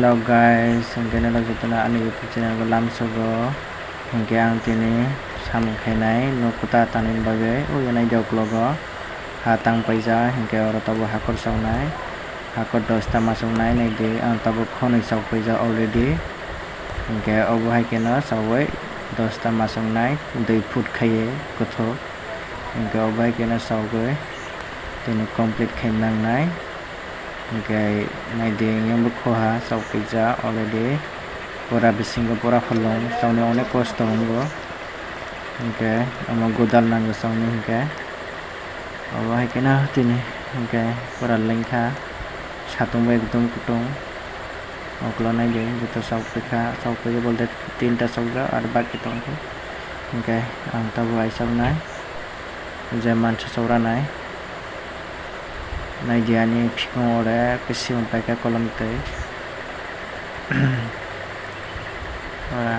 Hello guys, hingke nalo jotona ani YouTube channel ko lamsogo hingke ang tini samung khainai nukuta tanin bagai uyanai joklogo hatang paija hingke oro tabo hakor sawnai hakor 10ta masongnai naidi ang tabo khonoi saw paija already hingke obo hai keno sawai 10ta masongnai 2 foot khaye kothok hingke obo hai keno sawgoi tini complete khainangnai hingke naidi yang bukhoha saw paija already pura bisingo pura kholong sawni onek kosto hongo hingke amo godal nango sawni hingke obo hai keno tini hingke pura lengkha satung bai ekdom kutung oklo naidi jito saw paija bolte 3ta sawja ar baki tongko hingke ang tabo ai sawnai je mansa sawranai naidi ani phikong ore kisim paika kolom tei ora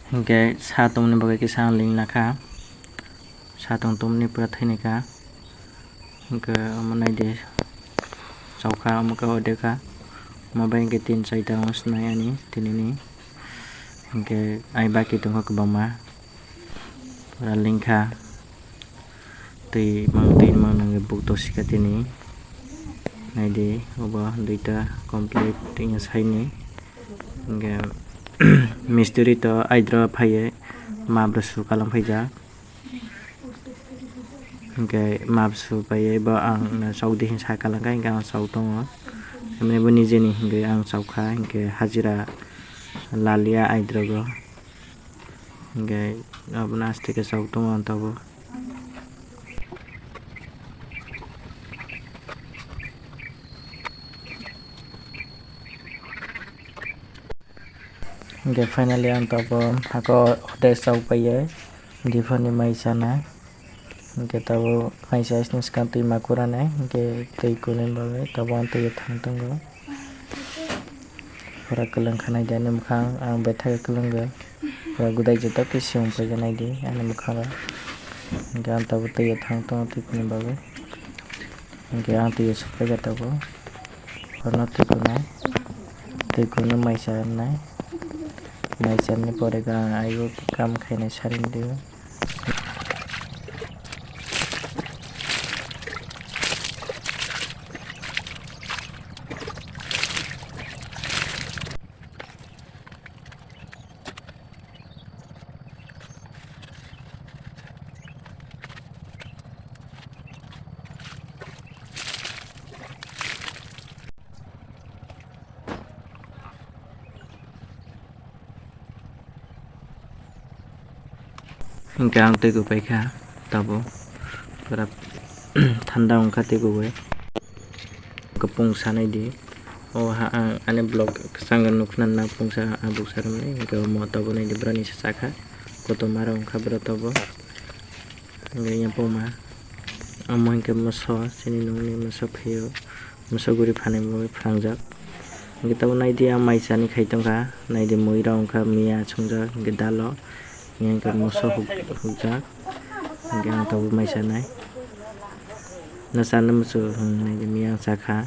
hingke satung ni bagai kisang ling nakha satung tumni pura thainika hingke amo naidi chawkha amo ka odeka mabai hingke 3-4ta snai ani tinini hingke ai baki tongkha kwbangma pura lingkha tui mang nangoi buk tosika tini naidi obo 2ta complete tingya saini hingke mistri to aidro phaye mabro su kalam phaijak hingke mab su paye bo ang saudi hin sa kalangka hingke ang saw tongo emni bo nijeni hingke ang sawkha hingke hajira lalia aidrogo hingke abo aste ke saw tongo ang tabo hingke finally ang tabo hako ode saw paye difani maisana hingke tabo maisa isni skam tui makurane hingke tui kunin bagai tabo ang tui thang tongo pura kelang khanai dani mukhang ang bethai kelungga pura gudai jota kisim paija naidi ani mukhang hingke ang tabo tui thang tongo tui kunin bagai hingke ang tui supai tabo porno tui kunai maisa nai maisa ni pore ka ayo kam khainai saring dio hingke ang tui paikha tabo pura thanda ongkha tui bai kapung sanai di o ha ang ani blog sangan nukna na pungsa abuk saramni hingke mo tabo nai di brani saka kotomara ongkha bra tabo hingke yang poma amo hingke moso sini nungni moso pheo moso guri phanai mo phangjak hingke tabo nai di ang maisa ni khaitongkha nai di moira ongkha mia chungjak hingke dalo hingke moso hugjak hingke ang tabo maisa nai nasana musu nai di mia sakha.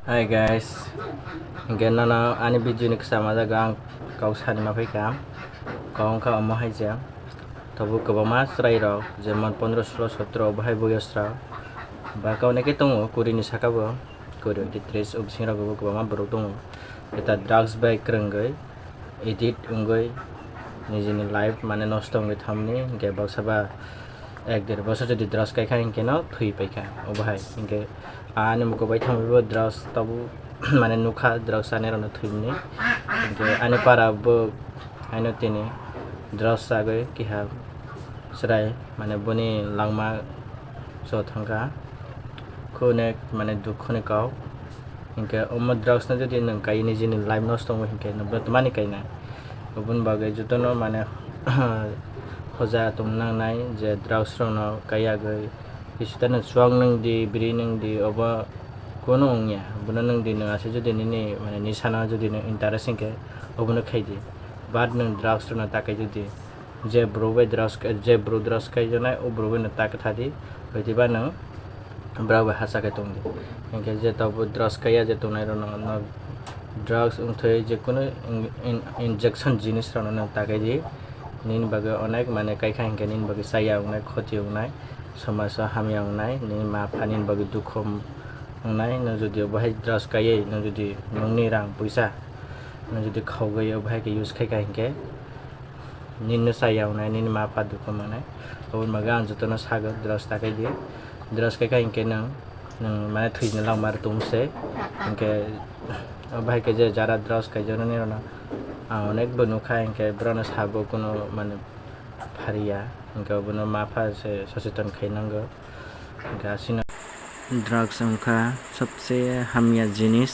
Hi guys, hingke nana ani video ni ksama jaga ang kau sani ma phaika kau ongkha amo haija tabo kwbangma chrai rok jemon 15 16 17 bahai boyosra ba kau neke tongo kuri ni saka bo kuri 30 ubsing rok bo kwbangma borok tongo eta drugs bai krengoi edit ungoi nijini life mane nosto ongoi thamni hingke baksaba 1-1.5 bosor jodi drugs kaikha hingke no thui paikha obo hai hingke ani muko bai thambibo drugs tabo mane nukha drugs ani rok no thuimni hingke ani para bo aino tini drugs sagoi kiha serai mane boni langma so thangka khone mane dukhone kau hingke omo drugs na jodi nang kai ni jini life nosto mo hingke no botmani kaina obun bagai jotono mane hoja tum nang nai je drugs rong no kaya gai isitana swang nang di bri nang di oba kono ongya buna nang di nang ase jodi ni mane nisana jodi nang interest hingke obuna khaidi bad nang drugs na takai jodi je bro drugs kai jonai o bro na tak thadi baidiba nang bra ba hasa kai tongdi hingke je tabu drugs kaya je tonai ro no drugs unthai je kono injection jinis ro no takai di nin bagai onek mane kai kha hingke nin bagai saya ongnai khoti ongnai samasa hamya ongnai nin ma phanin bagai dukhom ongnai no jodi bahai drugs kaya no jodi nongni rang puisa no jodi khaugai bahai ke use kai ka hingke nin no saya ongnai nin ma pha dukhom ongnai obun bagai jotono saga drugs takai di drugs kai ka hingke nang mane thuina langmar tumse hingke bahai ke je jara drugs kai jonani ro na অনেক বনুখা ইনকে ব্রনা সাগো কোনো মানে ফারিয়া ইনকে বনো মাফা से सचेतन खाइनांगो गासिनो ड्रग्स उनका सबसे हामिया जिनिस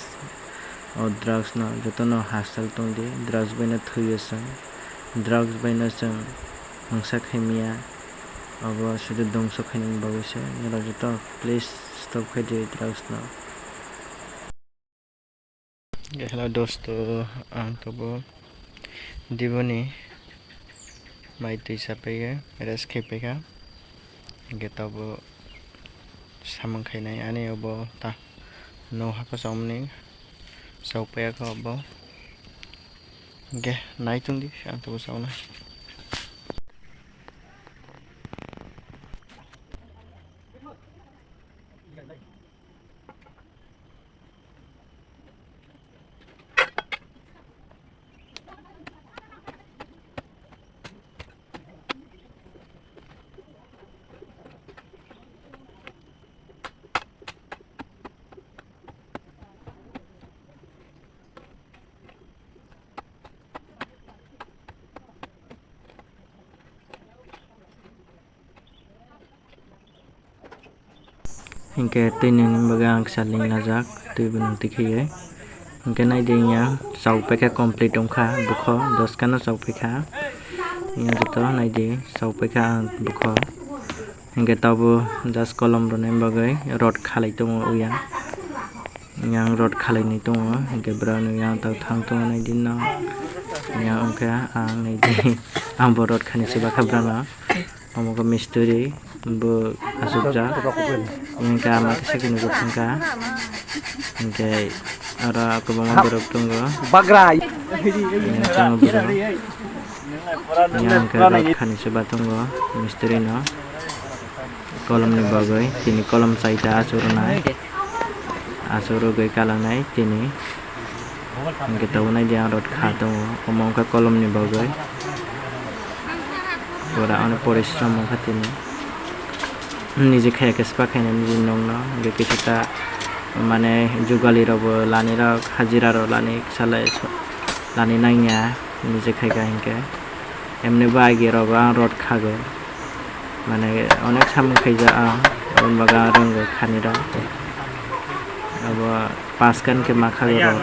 और ड्रग्स न जतनो हासल तोंदी ड्रग्स बायना थुयोसं ड्रग्स बायना जों हिंसा खाइमिया अब सुदु दंस खाइनांग बावैसो निरा जत प्लीज स्टॉप खाइदे ड्रग्स न हेलो दोस्तों आं तबो Diboni mai tui sapaiga res khepega getabo samang khainai ani obo ta no haka somni saupaya ko obo ge naitungdi ang tabo sauna hingke tinin bagang saling najak tui bunung tikhiye hingke naidenya saupeka complete ongkha bukho 10 kana saupeka yang joto naidi saupeka bukho hingke tabu jas kolom rone bagai rod khalai tongo uya yang rod khalai ni tongo hingke brano yang tau thang tongo naidi no yang ongka ang naidi ang borod khani seba khabrana omoga misturi bu asubja hingke ama kisaki nugo thangka hingke ara kubanga borok tongo bagrai yang ke rod khani seba tongo misturi no kolom ni bagai tini kolom saita asurunai asuru gai kalanai tini hingke taunai dia rod kha tongo omongka kolom ni bagai ora on porishram khatini nije khaya ke spa khaina nije nongno ge kisita mane jugali robo lani ro hajira ro lani salai lani nainya nije khayga hingke emne bagi ro ba rod khago mane onek samung khaija on baga rong khani ro abo paskan ke makhago ro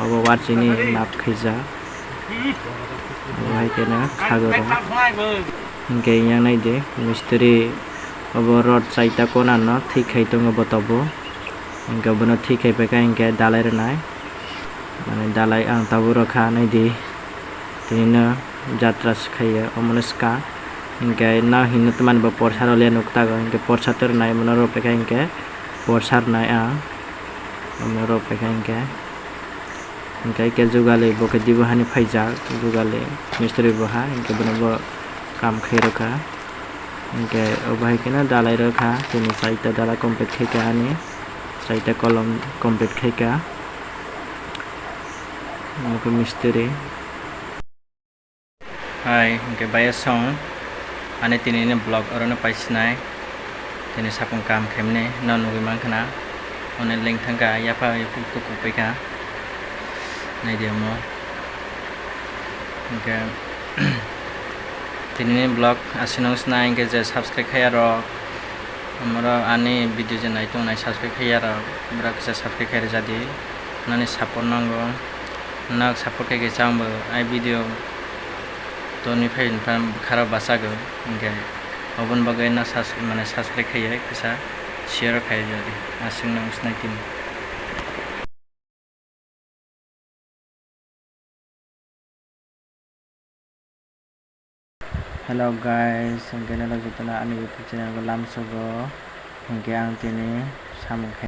abo warchini nap khaija hai kena khagoro hingke yang naide mistri obo rod saita kona no thik khai tongo botobo hingke bono thik khai peka hingke dalai renai mane dalai ang taburo kha naidi tinina jatra khaiya omoneska hingke na hinutman ba porsaro le nukta go hingke porsator nai monoro peka hingke porsar nai monoro peka hingke hingke ke jugale boke dibo hani phaijak jugale mistri boha hingke bono kam khairoka hingke obai kena dalai rokha tini saita dala complete khaika ani saita kolom complete khaika moko mistri hai hingke baya song ani tini ne blog orono paisnai tini sapung kam khemne non nugi mangkhana one link thangka yapa ku paika nai demo hingke tini blog asinong snai hingke je subscribe khaya rok Amaro ani video je nai tong nai subscribe khai ara brak kisa subscribe khai jadi nani support nango nak support kai chambo ai video to ni phai khara basago hingke obon bagai na mane subscribe khai kisa share khai jadi asing nang snai tim. Hello guys, hingke nalo jotona ani YouTube channel ko lamsogo hingke ang tini samung khai.